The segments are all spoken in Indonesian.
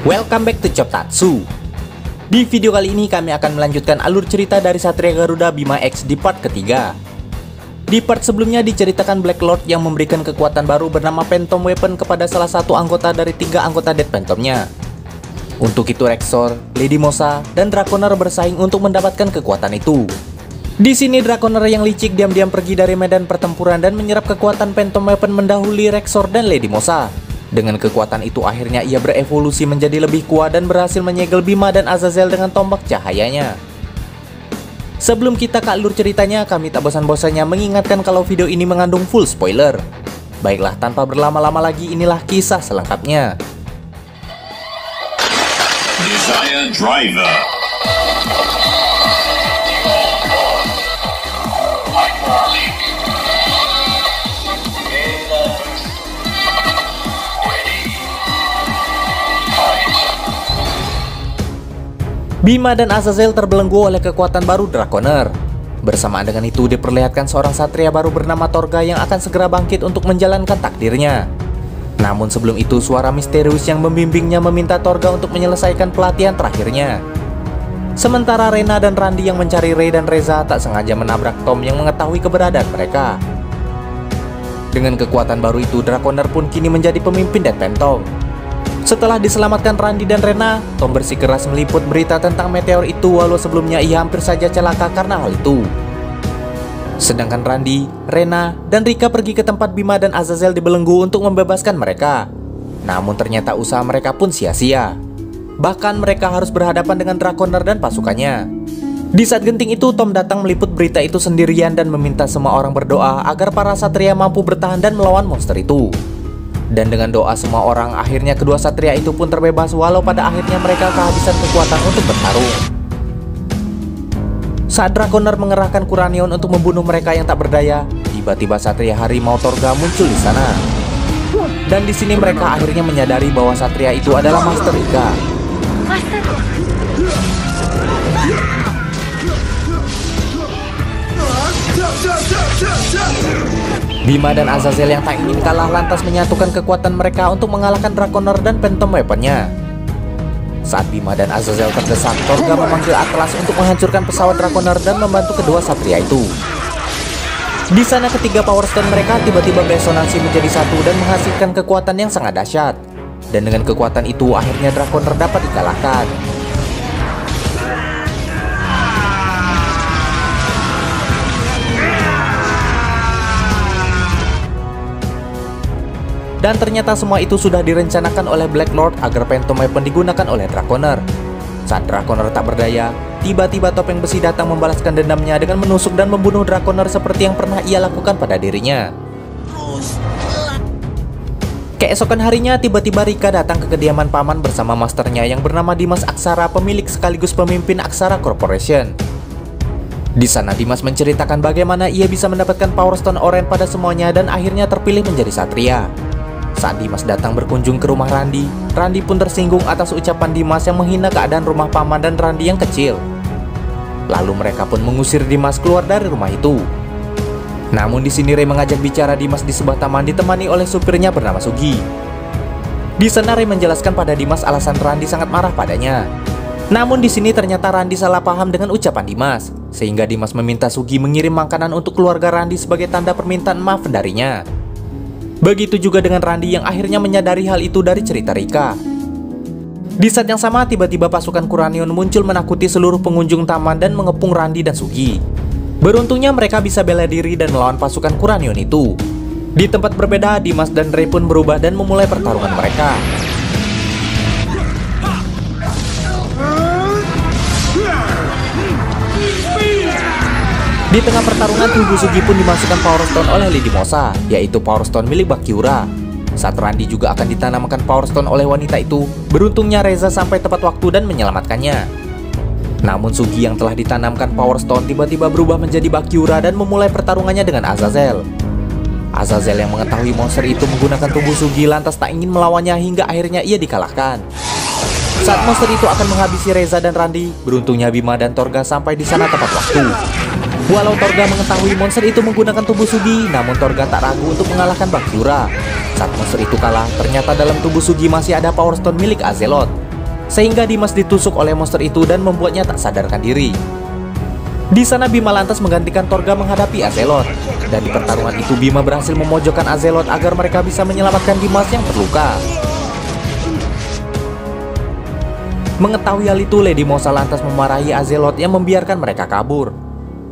Welcome back to Choptatsu. Di video kali ini kami akan melanjutkan alur cerita dari Satria Garuda Bima X di part ketiga. Di part sebelumnya diceritakan Black Lord yang memberikan kekuatan baru bernama Phantom Weapon kepada salah satu anggota dari 3 anggota Dead Phantomnya. Untuk itu Rexor, Lady Mosa, dan Draconer bersaing untuk mendapatkan kekuatan itu. Di sini Draconer yang licik diam-diam pergi dari medan pertempuran dan menyerap kekuatan Phantom Weapon mendahului Rexor dan Lady Mosa. Dengan kekuatan itu akhirnya ia berevolusi menjadi lebih kuat dan berhasil menyegel Bima dan Azazel dengan tombak cahayanya. Sebelum kita ke alur ceritanya, kami tak bosan-bosannya mengingatkan kalau video ini mengandung full spoiler. Baiklah, tanpa berlama-lama lagi, inilah kisah selengkapnya. Desire Driver. Bima dan Azazel terbelenggu oleh kekuatan baru Draconer. Bersamaan dengan itu diperlihatkan seorang satria baru bernama Torga yang akan segera bangkit untuk menjalankan takdirnya. Namun sebelum itu suara misterius yang membimbingnya meminta Torga untuk menyelesaikan pelatihan terakhirnya. Sementara Rena dan Randy yang mencari Ray dan Reza tak sengaja menabrak Tom yang mengetahui keberadaan mereka. Dengan kekuatan baru itu Draconer pun kini menjadi pemimpin Dead Phantom. Setelah diselamatkan Randy dan Rena, Tom bersikeras meliput berita tentang meteor itu walau sebelumnya ia hampir saja celaka karena hal itu. Sedangkan Randy, Rena, dan Rika pergi ke tempat Bima dan Azazel dibelenggu untuk membebaskan mereka. Namun ternyata usaha mereka pun sia-sia. Bahkan mereka harus berhadapan dengan Draconer dan pasukannya. Di saat genting itu Tom datang meliput berita itu sendirian dan meminta semua orang berdoa agar para satria mampu bertahan dan melawan monster itu. Dan dengan doa semua orang, akhirnya kedua satria itu pun terbebas walau pada akhirnya mereka kehabisan kekuatan untuk bertarung. Saat Draconer mengerahkan Kuranion untuk membunuh mereka yang tak berdaya, tiba-tiba satria harimau Torga muncul di sana. Dan di sini mereka akhirnya menyadari bahwa satria itu adalah Master Rika. Bima dan Azazel yang tak ingin kalah lantas menyatukan kekuatan mereka untuk mengalahkan Draconer dan Phantom Weapon-nya. Saat Bima dan Azazel terdesak, Torga memanggil Atlas untuk menghancurkan pesawat Draconer dan membantu kedua satria itu. Di sana ketiga Power Stone mereka tiba-tiba beresonansi menjadi satu dan menghasilkan kekuatan yang sangat dahsyat. Dan dengan kekuatan itu akhirnya Draconer dapat dikalahkan. Dan ternyata semua itu sudah direncanakan oleh Black Lord agar Phantom Weapon digunakan oleh Draconer. Saat Draconer tak berdaya, tiba-tiba topeng besi datang membalaskan dendamnya dengan menusuk dan membunuh Draconer seperti yang pernah ia lakukan pada dirinya. Keesokan harinya tiba-tiba Rika datang ke kediaman paman bersama masternya yang bernama Dimas Aksara, pemilik sekaligus pemimpin Aksara Corporation. Di sana Dimas menceritakan bagaimana ia bisa mendapatkan Power Stone Orange pada semuanya dan akhirnya terpilih menjadi satria. Saat Dimas datang berkunjung ke rumah Randy, Randy pun tersinggung atas ucapan Dimas yang menghina keadaan rumah paman dan Randy yang kecil. Lalu mereka pun mengusir Dimas keluar dari rumah itu. Namun di sini Ray mengajak bicara Dimas di sebuah taman ditemani oleh supirnya bernama Sugi. Di sana Ray menjelaskan pada Dimas alasan Randy sangat marah padanya. Namun di sini ternyata Randy salah paham dengan ucapan Dimas, sehingga Dimas meminta Sugi mengirim makanan untuk keluarga Randy sebagai tanda permintaan maaf darinya. Begitu juga dengan Randy yang akhirnya menyadari hal itu dari cerita Rika. Di saat yang sama tiba-tiba pasukan Kuranion muncul menakuti seluruh pengunjung taman dan mengepung Randy dan Sugi. Beruntungnya mereka bisa bela diri dan melawan pasukan Kuranion itu. Di tempat berbeda Dimas dan Ray pun berubah dan memulai pertarungan mereka. Di tengah pertarungan tubuh Sugi pun dimasukkan Power Stone oleh Lady Mosa, yaitu Power Stone milik Bakiura. Saat Randy juga akan ditanamkan Power Stone oleh wanita itu, beruntungnya Reza sampai tepat waktu dan menyelamatkannya. Namun Sugi yang telah ditanamkan Power Stone tiba-tiba berubah menjadi Bakiura dan memulai pertarungannya dengan Azazel. Azazel yang mengetahui monster itu menggunakan tubuh Sugi lantas tak ingin melawannya hingga akhirnya ia dikalahkan. Saat monster itu akan menghabisi Reza dan Randy, beruntungnya Bima dan Torga sampai di sana tepat waktu. Walau Torga mengetahui monster itu menggunakan tubuh Sugi, namun Torga tak ragu untuk mengalahkan Bakiura. Saat monster itu kalah, ternyata dalam tubuh Sugi masih ada Power Stone milik Azeloth. sehingga Dimas ditusuk oleh monster itu dan membuatnya tak sadarkan diri. Di sana Bima lantas menggantikan Torga menghadapi Azeloth, dan di pertarungan itu Bima berhasil memojokkan Azeloth agar mereka bisa menyelamatkan Dimas yang terluka. Mengetahui hal itu, Lady Mosa lantas memarahi Azeloth yang membiarkan mereka kabur.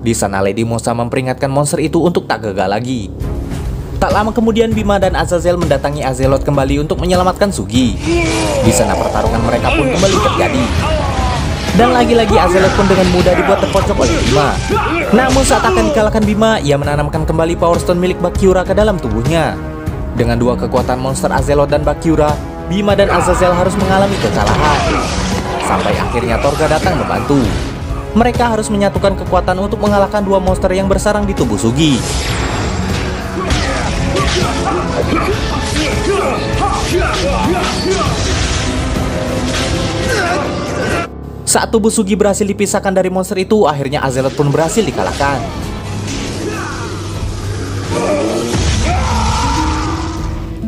Di sana Lady Mosa memperingatkan monster itu untuk tak gagal lagi. Tak lama kemudian Bima dan Azazel mendatangi Azeloth kembali untuk menyelamatkan Sugi. Di sana pertarungan mereka pun kembali terjadi. Dan lagi-lagi Azeloth pun dengan mudah dibuat terpojok oleh Bima. Namun saat akan dikalahkan Bima, ia menanamkan kembali Power Stone milik Bakyura ke dalam tubuhnya. Dengan dua kekuatan monster Azeloth dan Bakyura, Bima dan Azazel harus mengalami kekalahan. Sampai akhirnya Torga datang membantu. Mereka harus menyatukan kekuatan untuk mengalahkan dua monster yang bersarang di tubuh Sugi. Saat tubuh Sugi berhasil dipisahkan dari monster itu, akhirnya Azeloth pun berhasil dikalahkan.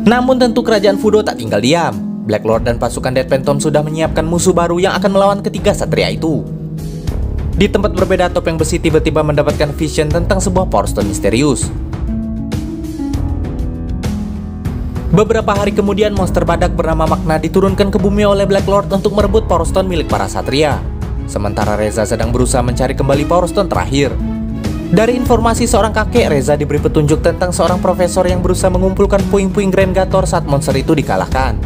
Namun tentu kerajaan Fudo tak tinggal diam. Black Lord dan pasukan Dead Phantom sudah menyiapkan musuh baru yang akan melawan ketiga satria itu. Di tempat berbeda, Topeng Besi tiba-tiba mendapatkan vision tentang sebuah Power Stone misterius. Beberapa hari kemudian, monster badak bernama Magna diturunkan ke bumi oleh Black Lord untuk merebut Power Stone milik para satria. Sementara Reza sedang berusaha mencari kembali Power Stone terakhir. Dari informasi seorang kakek, Reza diberi petunjuk tentang seorang profesor yang berusaha mengumpulkan puing-puing Grand Gator saat monster itu dikalahkan.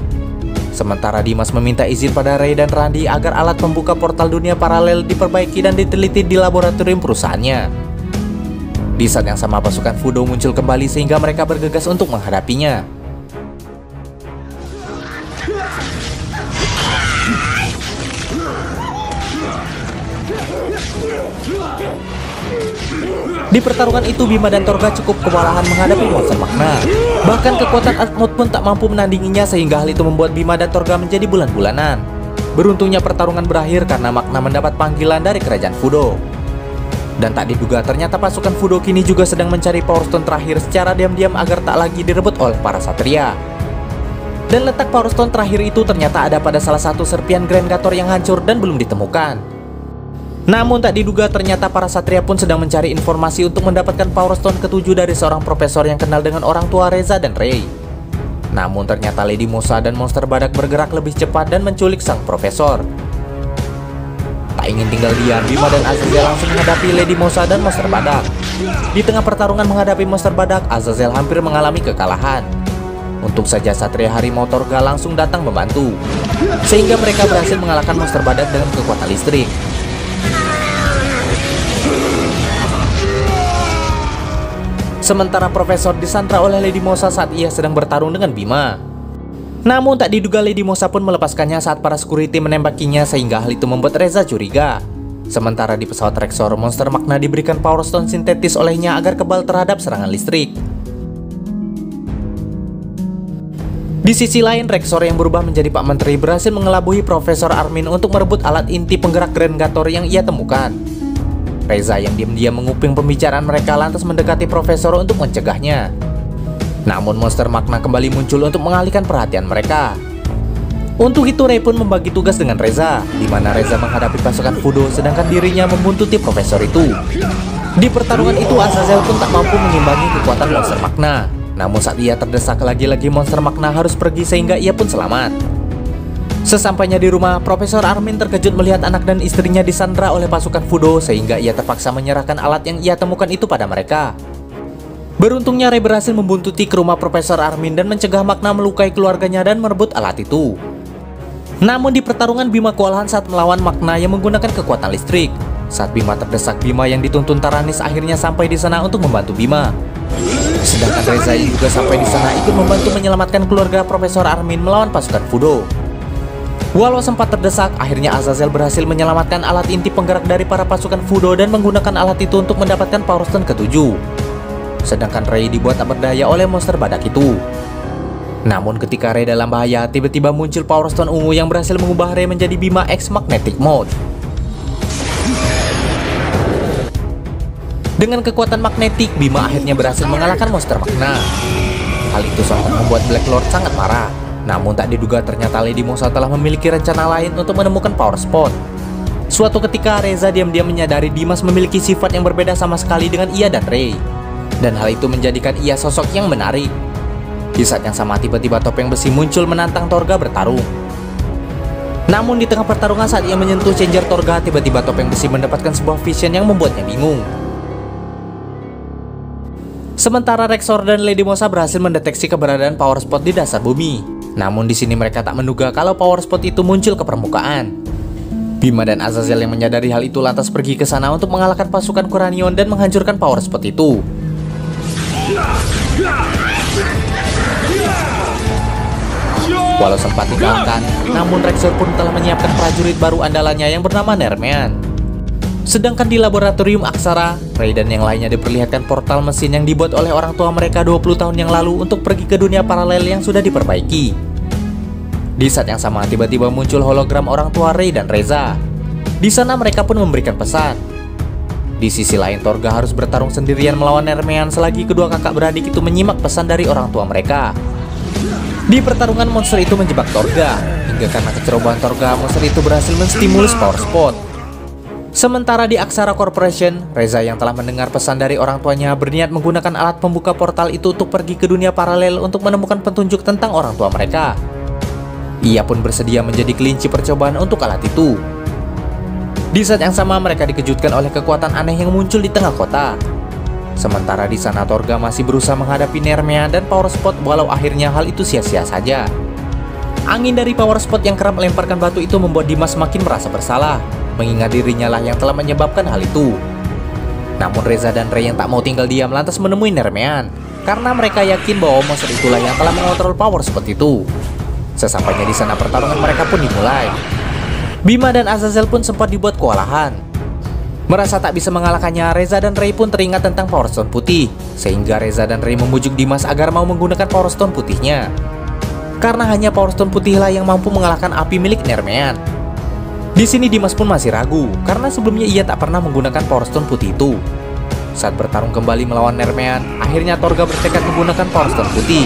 Sementara Dimas meminta izin pada Ray dan Randy agar alat pembuka portal dunia paralel diperbaiki dan diteliti di laboratorium perusahaannya. Di saat yang sama pasukan Fudo muncul kembali sehingga mereka bergegas untuk menghadapinya. Di pertarungan itu Bima dan Torga cukup kewalahan menghadapi monster Magna. Bahkan kekuatan Atmod pun tak mampu menandinginya sehingga hal itu membuat Bima dan Torga menjadi bulan-bulanan. Beruntungnya pertarungan berakhir karena Magna mendapat panggilan dari kerajaan Fudo. Dan tak diduga ternyata pasukan Fudo kini juga sedang mencari Power Stone terakhir secara diam-diam agar tak lagi direbut oleh para satria. Dan letak Power Stone terakhir itu ternyata ada pada salah satu serpian Grand Gator yang hancur dan belum ditemukan. Namun tak diduga ternyata para satria pun sedang mencari informasi untuk mendapatkan Power Stone ke-7 dari seorang profesor yang kenal dengan orang tua Reza dan Ray. Namun ternyata Lady Mosa dan monster badak bergerak lebih cepat dan menculik sang profesor. Tak ingin tinggal diam, Bima dan Azazel langsung menghadapi Lady Mosa dan monster badak. Di tengah pertarungan menghadapi monster badak, Azazel hampir mengalami kekalahan. Untung saja satria harimau Torga langsung datang membantu, sehingga mereka berhasil mengalahkan monster badak dengan kekuatan listrik. Sementara profesor disandra oleh Lady Mosa saat ia sedang bertarung dengan Bima. Namun tak diduga Lady Mosa pun melepaskannya saat para security menembakinya sehingga hal itu membuat Reza curiga. Sementara di pesawat Rexor, monster Magna diberikan Power Stone sintetis olehnya agar kebal terhadap serangan listrik. Di sisi lain, Rexor yang berubah menjadi Pak Menteri berhasil mengelabui Profesor Armin untuk merebut alat inti penggerak Grand Gator yang ia temukan. Reza yang diam-diam menguping pembicaraan mereka lantas mendekati Profesor untuk mencegahnya. Namun monster Magna kembali muncul untuk mengalihkan perhatian mereka. Untuk itu Ray pun membagi tugas dengan Reza, di mana Reza menghadapi pasukan Fudo sedangkan dirinya membuntuti Profesor itu. Di pertarungan itu Azazel pun tak mampu mengimbangi kekuatan monster Magna. Namun saat ia terdesak lagi-lagi monster Magna harus pergi sehingga ia pun selamat. Sesampainya di rumah, Profesor Armin terkejut melihat anak dan istrinya disandra oleh pasukan Fudo sehingga ia terpaksa menyerahkan alat yang ia temukan itu pada mereka. Beruntungnya Ray berhasil membuntuti ke rumah Profesor Armin dan mencegah Magna melukai keluarganya dan merebut alat itu. Namun di pertarungan Bima kewalahan saat melawan Magna yang menggunakan kekuatan listrik. Saat Bima terdesak, Bima yang dituntun Taranis akhirnya sampai di sana untuk membantu Bima. Sedangkan Reza yang juga sampai di sana ikut membantu menyelamatkan keluarga Profesor Armin melawan pasukan Fudo. Walau sempat terdesak, akhirnya Azazel berhasil menyelamatkan alat inti penggerak dari para pasukan Fudo dan menggunakan alat itu untuk mendapatkan Power Stone ke-7. Sedangkan Ray dibuat tak berdaya oleh monster badak itu. Namun ketika Ray dalam bahaya, tiba-tiba muncul Power Stone ungu yang berhasil mengubah Ray menjadi Bima X Magnetic Mode. Dengan kekuatan magnetik, Bima akhirnya berhasil mengalahkan monster Magna. Hal itu sangat membuat Black Lord sangat marah. Namun tak diduga ternyata Lady Mosa telah memiliki rencana lain untuk menemukan power spot. Suatu ketika Reza diam-diam menyadari Dimas memiliki sifat yang berbeda sama sekali dengan ia dan Rey. Dan hal itu menjadikan ia sosok yang menarik. Di saat yang sama tiba-tiba topeng besi muncul menantang Torga bertarung. Namun di tengah pertarungan saat ia menyentuh changer Torga, tiba-tiba topeng besi mendapatkan sebuah vision yang membuatnya bingung. Sementara Rexor dan Lady Mosa berhasil mendeteksi keberadaan power spot di dasar bumi. Namun di sini mereka tak menduga kalau power spot itu muncul ke permukaan. Bima dan Azazel yang menyadari hal itu lantas pergi ke sana untuk mengalahkan pasukan Kuranion dan menghancurkan power spot itu. Walau sempat dikalahkan, namun Rexor pun telah menyiapkan prajurit baru andalannya yang bernama Nermean. Sedangkan di laboratorium Aksara, Rey dan yang lainnya diperlihatkan portal mesin yang dibuat oleh orang tua mereka 20 tahun yang lalu untuk pergi ke dunia paralel yang sudah diperbaiki. Di saat yang sama tiba-tiba muncul hologram orang tua Rey dan Reza. Di sana mereka pun memberikan pesan. Di sisi lain Torga harus bertarung sendirian melawan Nermean selagi kedua kakak beradik itu menyimak pesan dari orang tua mereka. Di pertarungan monster itu menjebak Torga, hingga karena kecerobohan Torga monster itu berhasil menstimulus power spot. Sementara di Aksara Corporation, Reza yang telah mendengar pesan dari orang tuanya berniat menggunakan alat pembuka portal itu untuk pergi ke dunia paralel untuk menemukan petunjuk tentang orang tua mereka. Ia pun bersedia menjadi kelinci percobaan untuk alat itu. Di saat yang sama mereka dikejutkan oleh kekuatan aneh yang muncul di tengah kota. Sementara di sana Torga masih berusaha menghadapi Nermean dan power spot, walau akhirnya hal itu sia-sia saja. Angin dari power spot yang kerap melemparkan batu itu membuat Dimas semakin merasa bersalah, mengingat dirinya lah yang telah menyebabkan hal itu. Namun Reza dan Rey yang tak mau tinggal diam lantas menemui Nermean, karena mereka yakin bahwa monster itulah yang telah mengontrol power spot itu. Sesampainya di sana pertarungan mereka pun dimulai. Bima dan Azazel pun sempat dibuat kewalahan. Merasa tak bisa mengalahkannya, Reza dan Rey pun teringat tentang Power Stone putih, sehingga Reza dan Rey membujuk Dimas agar mau menggunakan Power Stone putihnya. Karena hanya Power Stone putihlah yang mampu mengalahkan api milik Nermean. Di sini Dimas pun masih ragu, karena sebelumnya ia tak pernah menggunakan Power Stone putih itu. Saat bertarung kembali melawan Nermean, akhirnya Torga bertekad menggunakan Power Stone putih.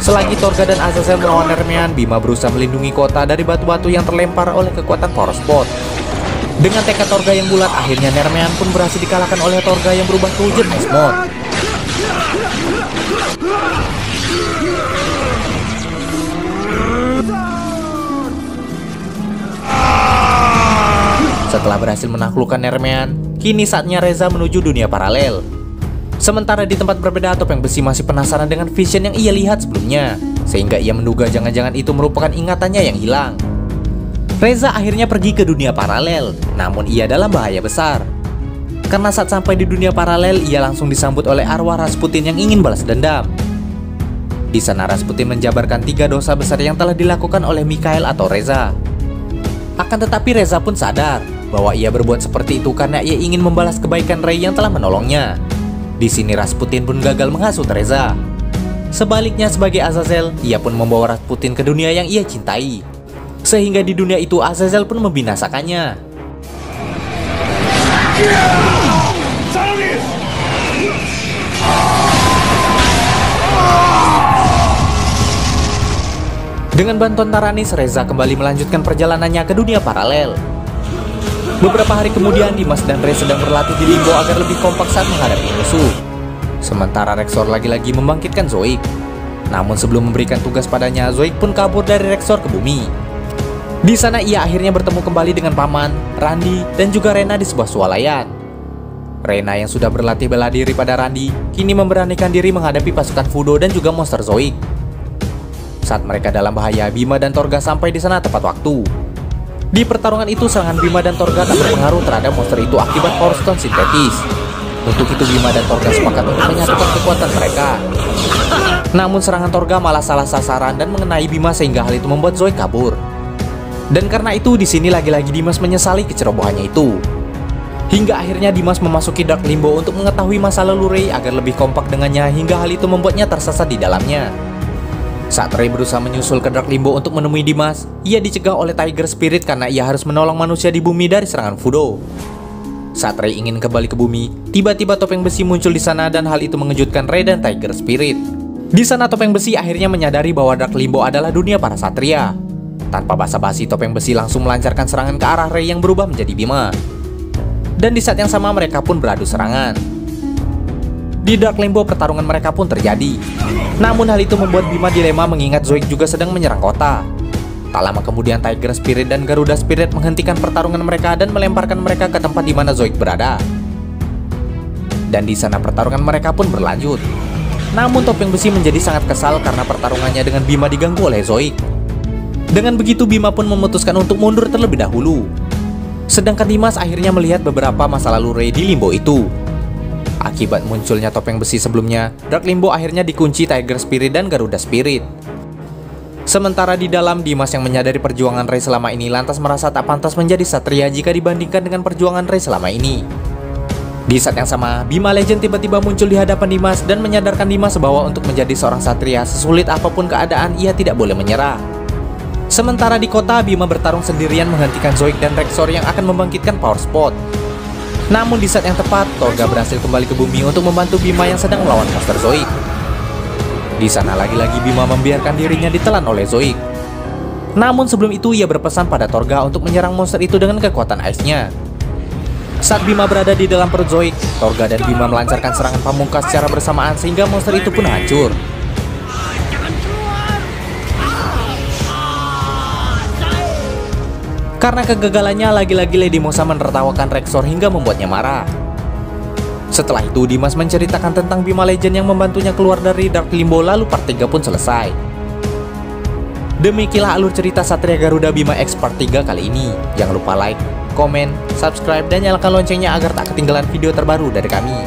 Selagi Torga dan Azazel melawan Nermean, Bima berusaha melindungi kota dari batu-batu yang terlempar oleh kekuatan Power Spot. Dengan tekad Torga yang bulat, akhirnya Nermean pun berhasil dikalahkan oleh Torga yang berubah ke wujud Ice Mode. Setelah berhasil menaklukkan Nermean, kini saatnya Reza menuju dunia paralel. Sementara di tempat berbeda, topeng besi masih penasaran dengan vision yang ia lihat sebelumnya, sehingga ia menduga jangan-jangan itu merupakan ingatannya yang hilang. Reza akhirnya pergi ke dunia paralel, namun ia dalam bahaya besar. Karena saat sampai di dunia paralel, ia langsung disambut oleh arwah Rasputin yang ingin balas dendam. Di sana Rasputin menjabarkan 3 dosa besar yang telah dilakukan oleh Mikhail atau Reza. Akan tetapi Reza pun sadar bahwa ia berbuat seperti itu karena ia ingin membalas kebaikan Rey yang telah menolongnya. Di sini Rasputin pun gagal menghasut Reza. Sebaliknya sebagai Azazel, ia pun membawa Rasputin ke dunia yang ia cintai. Sehingga di dunia itu Azazel pun membinasakannya. Dengan bantuan Taranis, Reza kembali melanjutkan perjalanannya ke dunia paralel. Beberapa hari kemudian, Dimas dan Rey sedang berlatih di Limbo agar lebih kompak saat menghadapi musuh. Sementara Rexor lagi-lagi membangkitkan Zoic. Namun sebelum memberikan tugas padanya, Zoic pun kabur dari Rexor ke bumi. Di sana ia akhirnya bertemu kembali dengan Paman, Randy, dan juga Rena di sebuah swalayan. Rena yang sudah berlatih bela diri pada Randy, kini memberanikan diri menghadapi pasukan Fudo dan juga monster Zoic. Saat mereka dalam bahaya, Bima dan Torga sampai di sana tepat waktu. Di pertarungan itu, serangan Bima dan Torga tak berpengaruh terhadap monster itu akibat Power Stone sintetis. Untuk itu Bima dan Torga sepakat untuk menyatukan kekuatan mereka. Namun serangan Torga malah salah sasaran dan mengenai Bima sehingga hal itu membuat Zoic kabur. Dan karena itu di sini lagi-lagi Dimas menyesali kecerobohannya itu. Hingga akhirnya Dimas memasuki Dark Limbo untuk mengetahui masa lalu Rey agar lebih kompak dengannya, hingga hal itu membuatnya tersesat di dalamnya. Saat Rey berusaha menyusul ke Dark Limbo untuk menemui Dimas, ia dicegah oleh Tiger Spirit karena ia harus menolong manusia di bumi dari serangan Fudo. Saat Rey ingin kembali ke bumi, tiba-tiba topeng besi muncul di sana dan hal itu mengejutkan Rey dan Tiger Spirit. Di sana Topeng Besi akhirnya menyadari bahwa Dark Limbo adalah dunia para satria. Tanpa basa-basi, Topeng Besi langsung melancarkan serangan ke arah Rey yang berubah menjadi Bima. Dan di saat yang sama mereka pun beradu serangan. Di Dark Limbo pertarungan mereka pun terjadi. Namun hal itu membuat Bima dilema mengingat Zoid juga sedang menyerang kota. Tak lama kemudian Tiger Spirit dan Garuda Spirit menghentikan pertarungan mereka dan melemparkan mereka ke tempat di mana Zoid berada. Dan di sana pertarungan mereka pun berlanjut. Namun Topeng Besi menjadi sangat kesal karena pertarungannya dengan Bima diganggu oleh Zoid. Dengan begitu Bima pun memutuskan untuk mundur terlebih dahulu. Sedangkan Dimas akhirnya melihat beberapa masa lalu Rey di Limbo itu. Akibat munculnya Topeng Besi sebelumnya, Dark Limbo akhirnya dikunci Tiger Spirit dan Garuda Spirit. Sementara di dalam, Dimas yang menyadari perjuangan Rey selama ini lantas merasa tak pantas menjadi satria jika dibandingkan dengan perjuangan Rey selama ini. Di saat yang sama, Bima Legend tiba-tiba muncul di hadapan Dimas dan menyadarkan Dimas bahwa untuk menjadi seorang satria sesulit apapun keadaan ia tidak boleh menyerah. Sementara di kota, Bima bertarung sendirian menghentikan Zoid dan Rexor yang akan membangkitkan Power Spot. Namun di saat yang tepat, Torga berhasil kembali ke bumi untuk membantu Bima yang sedang melawan monster Zoid. Di sana lagi-lagi Bima membiarkan dirinya ditelan oleh Zoid. Namun sebelum itu ia berpesan pada Torga untuk menyerang monster itu dengan kekuatan ice-nya. Saat Bima berada di dalam perut Zoid, Torga dan Bima melancarkan serangan pamungkas secara bersamaan sehingga monster itu pun hancur. Karena kegagalannya, lagi-lagi Lady Mosa menertawakan Rexor hingga membuatnya marah. Setelah itu, Dimas menceritakan tentang Bima Legend yang membantunya keluar dari Dark Limbo, lalu part 3 pun selesai. Demikianlah alur cerita Satria Garuda Bima X part 3 kali ini. Jangan lupa like, komen, subscribe, dan nyalakan loncengnya agar tak ketinggalan video terbaru dari kami.